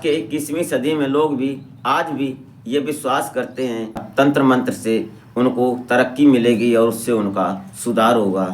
के 21वीं सदी में लोग भी आज भी ये विश्वास करते हैं तंत्र मंत्र से उनको तरक्की मिलेगी और उससे उनका सुधार होगा।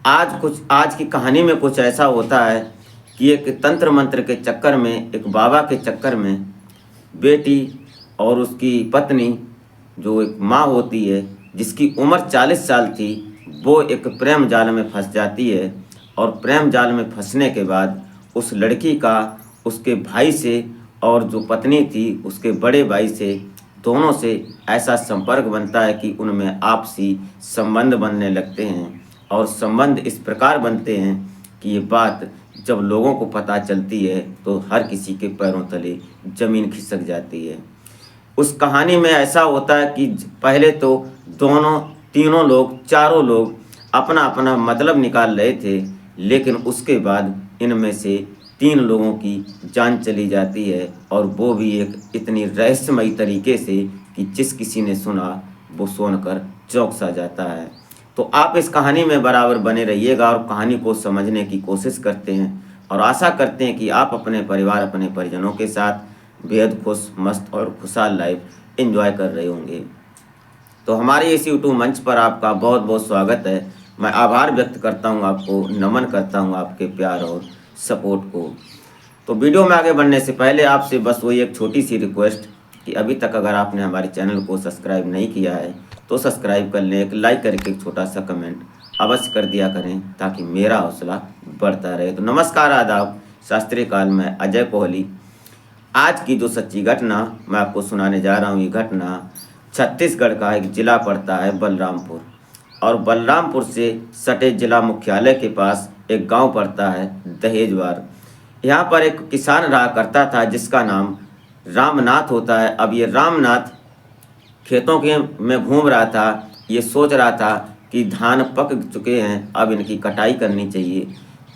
आज की कहानी में कुछ ऐसा होता है कि एक तंत्र मंत्र के चक्कर में, एक बाबा के चक्कर में बेटी और उसकी पत्नी, जो एक माँ होती है जिसकी उम्र 40 साल थी, वो एक प्रेम जाल में फंस जाती है। और प्रेम जाल में फंसने के बाद उस लड़की का उसके भाई से और जो पत्नी थी उसके बड़े भाई से, दोनों से ऐसा संपर्क बनता है कि उनमें आपसी संबंध बनने लगते हैं। और संबंध इस प्रकार बनते हैं कि ये बात जब लोगों को पता चलती है तो हर किसी के पैरों तले ज़मीन खिसक जाती है। उस कहानी में ऐसा होता है कि पहले तो तीनों लोग, चारों लोग अपना अपना मतलब निकाल रहे थे, लेकिन उसके बाद इनमें से 3 लोगों की जान चली जाती है, और वो भी एक इतनी रहस्यमयी तरीके से कि जिस किसी ने सुना वो सुनकर चौंक सा जाता है। तो आप इस कहानी में बराबर बने रहिएगा और कहानी को समझने की कोशिश करते हैं, और आशा करते हैं कि आप अपने परिवार, अपने परिजनों के साथ बेहद खुश, मस्त और खुशहाल लाइफ एंजॉय कर रहे होंगे। तो हमारे इस यूट्यूब मंच पर आपका बहुत बहुत स्वागत है। मैं आभार व्यक्त करता हूं, आपको नमन करता हूं आपके प्यार और सपोर्ट को। तो वीडियो में आगे बढ़ने से पहले आपसे बस वही एक छोटी सी रिक्वेस्ट कि अभी तक अगर आपने हमारे चैनल को सब्सक्राइब नहीं किया है तो सब्सक्राइब कर लें, एक लाइक करके एक छोटा सा कमेंट अवश्य कर दिया करें ताकि मेरा हौसला बढ़ता रहे। तो नमस्कार, आदाब, शास्त्रीय काल में अजय कोहली। आज की जो सच्ची घटना मैं आपको सुनाने जा रहा हूँ, ये घटना छत्तीसगढ़ का एक ज़िला पड़ता है बलरामपुर, और बलरामपुर से सटे जिला मुख्यालय के पास एक गांव पड़ता है दहेजवार। यहाँ पर एक किसान रहा करता था जिसका नाम रामनाथ होता है। अब ये रामनाथ खेतों के में घूम रहा था, ये सोच रहा था कि धान पक चुके हैं, अब इनकी कटाई करनी चाहिए।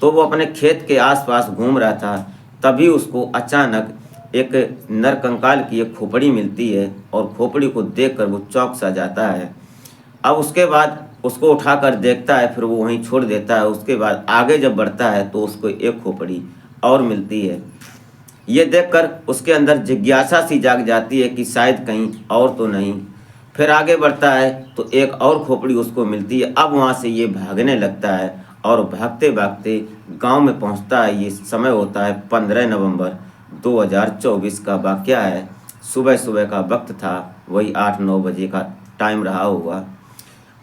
तो वो अपने खेत के आसपास घूम रहा था, तभी उसको अचानक एक नरकंकाल की एक खोपड़ी मिलती है, और खोपड़ी को देखकर वो चौंक सा जाता है। अब उसके बाद उसको उठाकर देखता है, फिर वो वहीं छोड़ देता है। उसके बाद आगे जब बढ़ता है तो उसको एक खोपड़ी और मिलती है। ये देखकर उसके अंदर जिज्ञासा सी जाग जाती है कि शायद कहीं और तो नहीं। फिर आगे बढ़ता है तो एक और खोपड़ी उसको मिलती है। अब वहाँ से ये भागने लगता है, और भागते भागते गांव में पहुँचता है। ये समय होता है 15 नवंबर 2024 का वाक़या है। सुबह सुबह का वक्त था, वही 8-9 बजे का टाइम रहा होगा।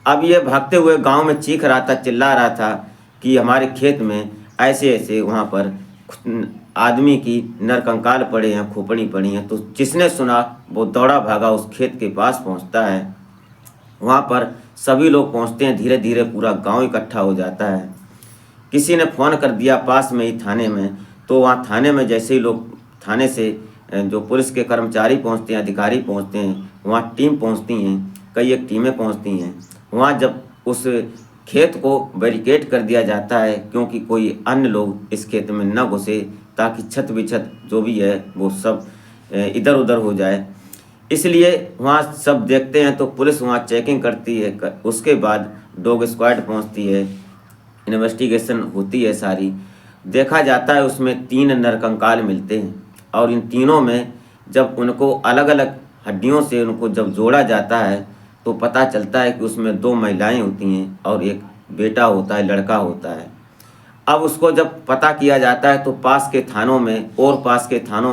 अब ये भागते हुए गांव में चीख रहा था, चिल्ला रहा था कि हमारे खेत में ऐसे ऐसे वहाँ पर आदमी की नरकंकाल पड़े हैं, खोपड़ी पड़ी हैं। तो जिसने सुना वो दौड़ा भागा उस खेत के पास पहुँचता है। वहाँ पर सभी लोग पहुँचते हैं, धीरे धीरे पूरा गांव इकट्ठा हो जाता है। किसी ने फ़ोन कर दिया पास में ही थाने में, तो वहाँ थाने में जैसे ही लोग, थाने से जो पुलिस के कर्मचारी पहुँचते हैं, अधिकारी पहुँचते हैं, वहाँ टीम पहुँचती हैं, कई एक टीमें पहुँचती हैं। वहाँ जब उस खेत को बैरिकेड कर दिया जाता है, क्योंकि कोई अन्य लोग इस खेत में न घुसे, ताकि छत विछत जो भी है वो सब इधर उधर हो जाए, इसलिए वहाँ सब देखते हैं। तो पुलिस वहाँ चेकिंग करती है, उसके बाद डॉग स्क्वाड पहुँचती है, इन्वेस्टिगेशन होती है सारी। देखा जाता है उसमें 3 नरकंकाल मिलते हैं, और इन तीनों में जब उनको अलग अलग हड्डियों से उनको जब जोड़ा जाता है तो पता चलता है कि उसमें 2 महिलाएं होती हैं और एक बेटा होता है, लड़का होता है। अब उसको जब पता किया जाता है तो पास के थानों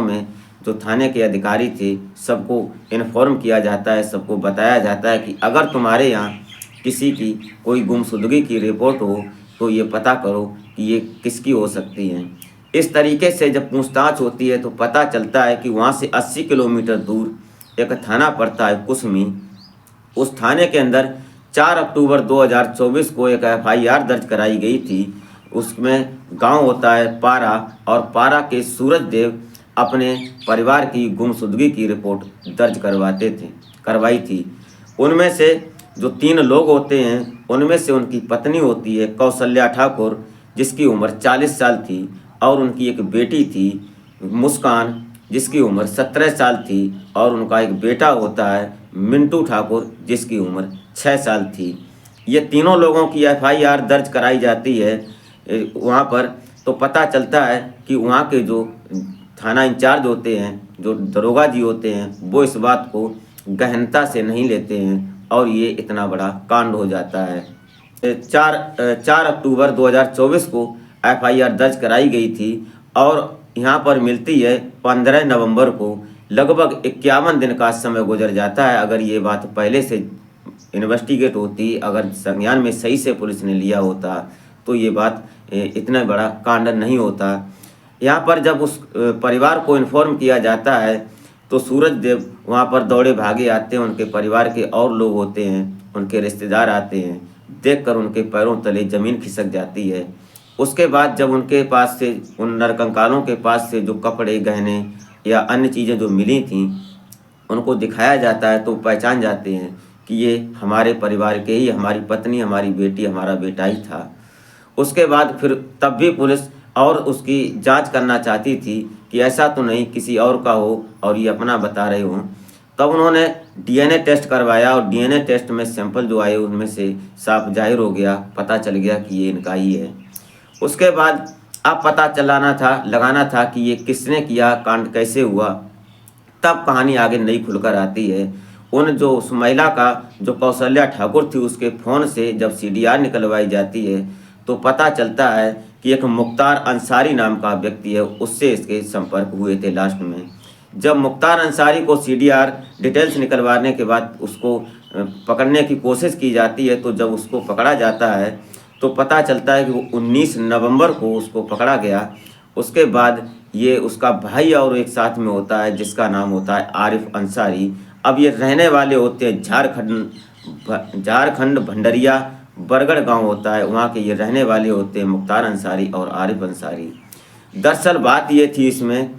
में जो थाने के अधिकारी थे, सबको इन्फॉर्म किया जाता है, सबको बताया जाता है कि अगर तुम्हारे यहाँ किसी की कोई गुमशुदगी की रिपोर्ट हो तो ये पता करो कि ये किसकी हो सकती है। इस तरीके से जब पूछताछ होती है तो पता चलता है कि वहाँ से 80 किलोमीटर दूर एक थाना पड़ता है कुसमी। उस थाने के अंदर 4 अक्टूबर 2024 को एक FIR दर्ज कराई गई थी। उसमें गांव होता है पारा, और पारा के सूरज देव अपने परिवार की गुमशुदगी की रिपोर्ट दर्ज करवाई थी। उनमें से जो 3 लोग होते हैं, उनमें से उनकी पत्नी होती है कौशल्या ठाकुर, जिसकी उम्र 40 साल थी, और उनकी एक बेटी थी मुस्कान, जिसकी उम्र 17 साल थी, और उनका एक बेटा होता है मिंटू ठाकुर, जिसकी उम्र 6 साल थी। ये तीनों लोगों की FIR दर्ज कराई जाती है वहाँ पर। तो पता चलता है कि वहाँ के जो थाना इंचार्ज होते हैं, जो दरोगा जी होते हैं, वो इस बात को गहनता से नहीं लेते हैं और ये इतना बड़ा कांड हो जाता है। 4 अक्टूबर 2024 को एफआईआर दर्ज कराई गई थी और यहाँ पर मिलती है 15 नवंबर को। लगभग 51 दिन का समय गुजर जाता है। अगर ये बात पहले से इन्वेस्टिगेट होती, अगर संज्ञान में सही से पुलिस ने लिया होता, तो ये बात इतना बड़ा कांड नहीं होता। यहाँ पर जब उस परिवार को इन्फॉर्म किया जाता है तो सूरज देव वहाँ पर दौड़े भागे आते हैं। उनके परिवार के और लोग होते हैं, उनके रिश्तेदार आते हैं। देखकर उनके पैरों तले ज़मीन खिसक जाती है। उसके बाद जब उनके पास से, उन नरकंकालों के पास से जो कपड़े, गहने या अन्य चीज़ें जो मिली थीं उनको दिखाया जाता है तो पहचान जाते हैं कि ये हमारे परिवार के ही, हमारी पत्नी, हमारी बेटी, हमारा बेटा ही था। उसके बाद फिर तब भी पुलिस और उसकी जांच करना चाहती थी कि ऐसा तो नहीं किसी और का हो और ये अपना बता रहे हों। तब उन्होंने डीएनए टेस्ट करवाया और डीएनए टेस्ट में सैंपल जो आए उनमें से साफ जाहिर हो गया, पता चल गया कि ये इनका ही है। उसके बाद अब पता लगाना था कि ये किसने किया, कांड कैसे हुआ। तब कहानी आगे नई खुलकर आती है। उस महिला का जो कौशल्या ठाकुर थी, उसके फ़ोन से जब सीडीआर निकलवाई जाती है तो पता चलता है कि एक मुख्तार अंसारी नाम का व्यक्ति है, उससे इसके संपर्क हुए थे लास्ट में। जब मुख्तार अंसारी को सीडीआर डिटेल्स निकलवाने के बाद उसको पकड़ने की कोशिश की जाती है, तो जब उसको पकड़ा जाता है तो पता चलता है कि वो 19 नवंबर को उसको पकड़ा गया। उसके बाद ये उसका भाई और एक साथ में होता है जिसका नाम होता है आरिफ अंसारी। अब ये रहने वाले होते हैं झारखंड भंडरिया बरगढ़ गांव होता है, वहाँ के ये रहने वाले होते हैं मुख्तार अंसारी और आरिफ अंसारी। दरअसल बात ये थी इसमें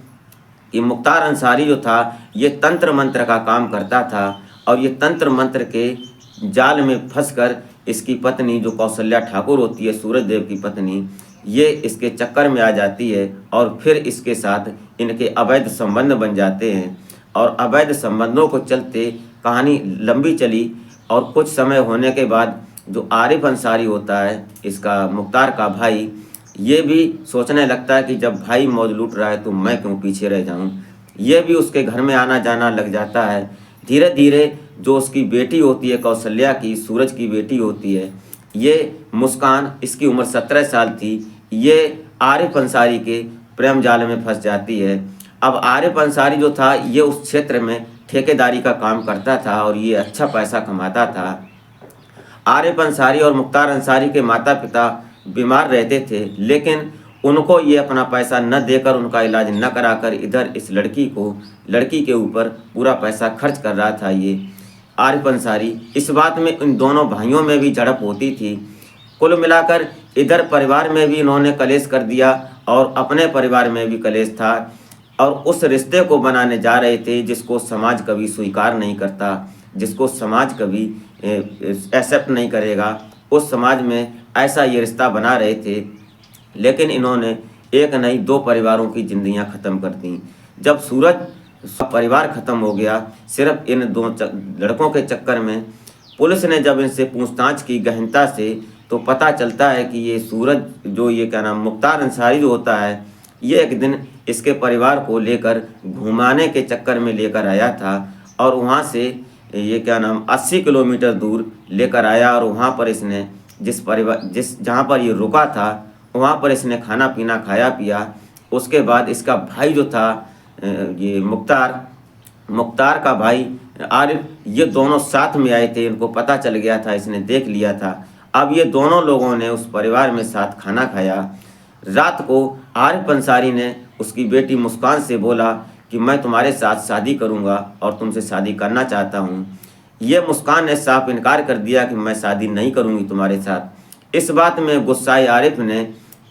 कि मुख्तार अंसारी जो था ये तंत्र मंत्र का काम करता था और ये तंत्र मंत्र के जाल में फंसकर इसकी पत्नी जो कौशल्या ठाकुर होती है, सूरज देव की पत्नी, ये इसके चक्कर में आ जाती है और फिर इसके साथ इनके अवैध संबंध बन जाते हैं। और अवैध संबंधों को चलते कहानी लंबी चली और कुछ समय होने के बाद जो आरिफ अंसारी होता है, इसका मुख्तार का भाई, ये भी सोचने लगता है कि जब भाई मौज लूट रहा है तो मैं क्यों पीछे रह जाऊं। ये भी उसके घर में आना जाना लग जाता है। धीरे धीरे जो उसकी बेटी होती है कौशल्या की, सूरज की बेटी होती है, ये मुस्कान, इसकी उम्र 17 साल थी, ये आरिफ अंसारी के प्रेम जाल में फंस जाती है। अब आरिफ अंसारी जो था ये उस क्षेत्र में ठेकेदारी का काम करता था और ये अच्छा पैसा कमाता था। आरिफ अंसारी और मुख्तार अंसारी के माता पिता बीमार रहते थे, लेकिन उनको ये अपना पैसा न देकर, उनका इलाज न कराकर इधर इस लड़की के ऊपर पूरा पैसा खर्च कर रहा था ये आरिफ अंसारी। इस बात में इन दोनों भाइयों में भी झड़प होती थी। कुल मिलाकर इधर परिवार में भी इन्होंने कलेश कर दिया और अपने परिवार में भी कलेश था और उस रिश्ते को बनाने जा रहे थे जिसको समाज कभी स्वीकार नहीं करता, जिसको समाज कभी एक्सेप्ट नहीं करेगा। उस समाज में ऐसा ये रिश्ता बना रहे थे, लेकिन इन्होंने एक नहीं 2 परिवारों की जिंदगियां ख़त्म कर दी। जब सूरज परिवार ख़त्म हो गया सिर्फ इन 2 लड़कों के चक्कर में, पुलिस ने जब इनसे पूछताछ की गहनता से तो पता चलता है कि ये सूरज जो ये क्या नाम मुख्तार अंसारी जो होता है, ये एक दिन इसके परिवार को लेकर घुमाने के चक्कर में लेकर आया था और वहाँ से ये क्या नाम 80 किलोमीटर दूर लेकर आया और वहाँ पर इसने जहाँ पर ये रुका था वहाँ पर इसने खाना पीना खाया पिया। उसके बाद इसका भाई जो था ये मुख्तार का भाई आरिफ, ये दोनों साथ में आए थे। इनको पता चल गया था, इसने देख लिया था। अब ये दोनों लोगों ने उस परिवार में साथ खाना खाया। रात को आरिफ अंसारी ने उसकी बेटी मुस्कान से बोला कि मैं तुम्हारे साथ शादी करूंगा और तुमसे शादी करना चाहता हूं। ये मुस्कान ने साफ इनकार कर दिया कि मैं शादी नहीं करूंगी तुम्हारे साथ। इस बात में गुस्साए आरिफ ने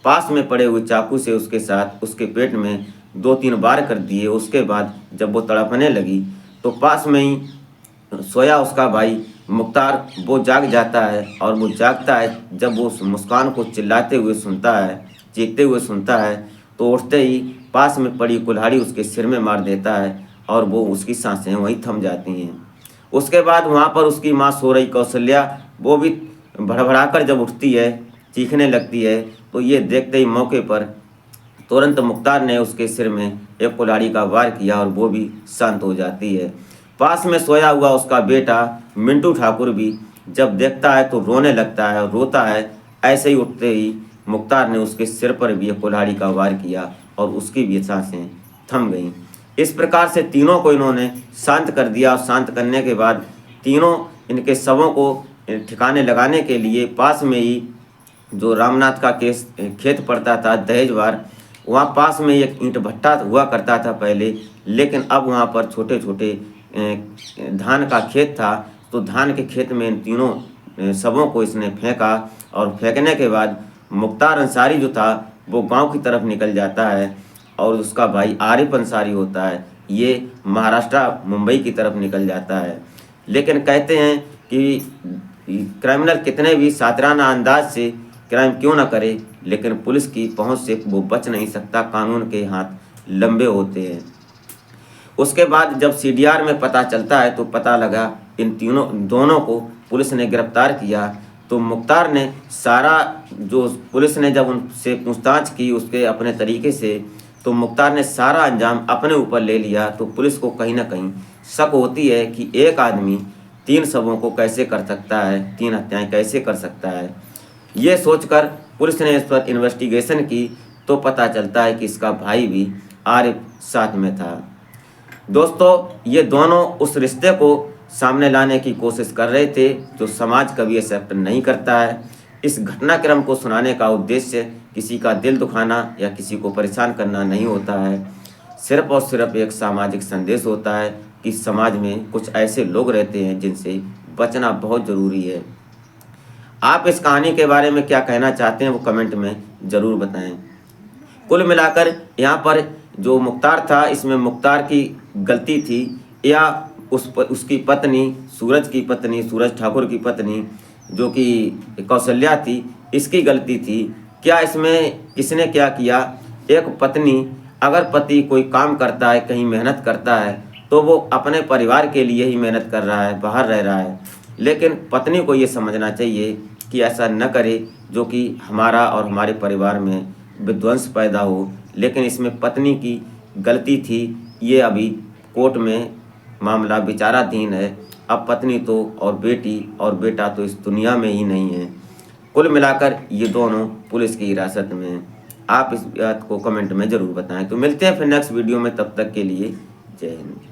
पास में पड़े हुए चाकू से उसके पेट में 2-3 बार कर दिए। उसके बाद जब वो तड़पने लगी तो पास में ही सोया उसका भाई मुख्तार, वो जाग जाता है और वो जागता है जब वो मुस्कान को चिल्लाते हुए सुनता है, चीखते हुए सुनता है, तो उठते ही पास में पड़ी कुल्हाड़ी उसके सिर में मार देता है और वो उसकी सांसें वहीं थम जाती हैं। उसके बाद वहाँ पर उसकी माँ सो रही कौशल्या, वो भी भड़बड़ाकर जब उठती है, चीखने लगती है, तो ये देखते ही मौके पर तुरंत मुख्तार ने उसके सिर में एक कुल्हाड़ी का वार किया और वो भी शांत हो जाती है। पास में सोया हुआ उसका बेटा मिंटू ठाकुर भी जब देखता है तो रोने लगता है और रोता है। ऐसे ही उठते ही मुख्तार ने उसके सिर पर भी एक कुल्हाड़ी का वार किया और उसकी भी सांसें थम गईं। इस प्रकार से तीनों को इन्होंने शांत कर दिया और शांत करने के बाद तीनों इनके शवों को ठिकाने लगाने के लिए पास में ही जो रामनाथ का खेत पड़ता था दहेजवार, वहाँ पास में एक ईंट भट्टा हुआ करता था पहले, लेकिन अब वहाँ पर छोटे छोटे धान का खेत था। तो धान के खेत में इन तीनों शवों को इसने फेंका और फेंकने के बाद मुख्तार अंसारी जो था वो गांव की तरफ निकल जाता है और उसका भाई आरिफ अंसारी होता है, ये महाराष्ट्र मुंबई की तरफ निकल जाता है। लेकिन कहते हैं कि क्रिमिनल कितने भी सातराना अंदाज से क्राइम क्यों ना करे, लेकिन पुलिस की पहुंच से वो बच नहीं सकता, कानून के हाथ लंबे होते हैं। उसके बाद जब सीडीआर में पता चलता है तो पता लगा इन दोनों को पुलिस ने गिरफ्तार किया। तो मुख्तार ने सारा जो पुलिस ने जब उनसे पूछताछ की उसके अपने तरीके से, तो मुख्तार ने सारा अंजाम अपने ऊपर ले लिया। तो पुलिस को कहीं ना कहीं शक होती है कि एक आदमी 3 शवों को कैसे कर सकता है, 3 हत्याएं कैसे कर सकता है। ये सोचकर पुलिस ने इस पर इन्वेस्टिगेशन की तो पता चलता है कि इसका भाई भी आरिफ साथ में था। दोस्तों, ये दोनों उस रिश्ते को सामने लाने की कोशिश कर रहे थे जो समाज कभी एक्सेप्ट नहीं करता है। इस घटनाक्रम को सुनाने का उद्देश्य किसी का दिल दुखाना या किसी को परेशान करना नहीं होता है, सिर्फ और सिर्फ एक सामाजिक संदेश होता है कि समाज में कुछ ऐसे लोग रहते हैं जिनसे बचना बहुत ज़रूरी है। आप इस कहानी के बारे में क्या कहना चाहते हैं वो कमेंट में ज़रूर बताएं। कुल मिलाकर यहाँ पर जो मुख्तार था, इसमें मुख्तार की गलती थी या उसकी पत्नी सूरज ठाकुर की पत्नी जो कि कौशल्या थी, इसकी गलती थी? क्या इसमें किसने क्या किया? एक पत्नी, अगर पति कोई काम करता है, कहीं मेहनत करता है, तो वो अपने परिवार के लिए ही मेहनत कर रहा है, बाहर रह रहा है। लेकिन पत्नी को ये समझना चाहिए कि ऐसा न करे जो कि हमारा और हमारे परिवार में विध्वंस पैदा हो। लेकिन इसमें पत्नी की गलती थी, ये अभी कोर्ट में मामला विचाराधीन है। अब पत्नी तो और बेटी और बेटा तो इस दुनिया में ही नहीं है। कुल मिलाकर ये दोनों पुलिस की हिरासत में हैं। आप इस बात को कमेंट में ज़रूर बताएं। तो मिलते हैं फिर नेक्स्ट वीडियो में, तब तक के लिए जय हिंद।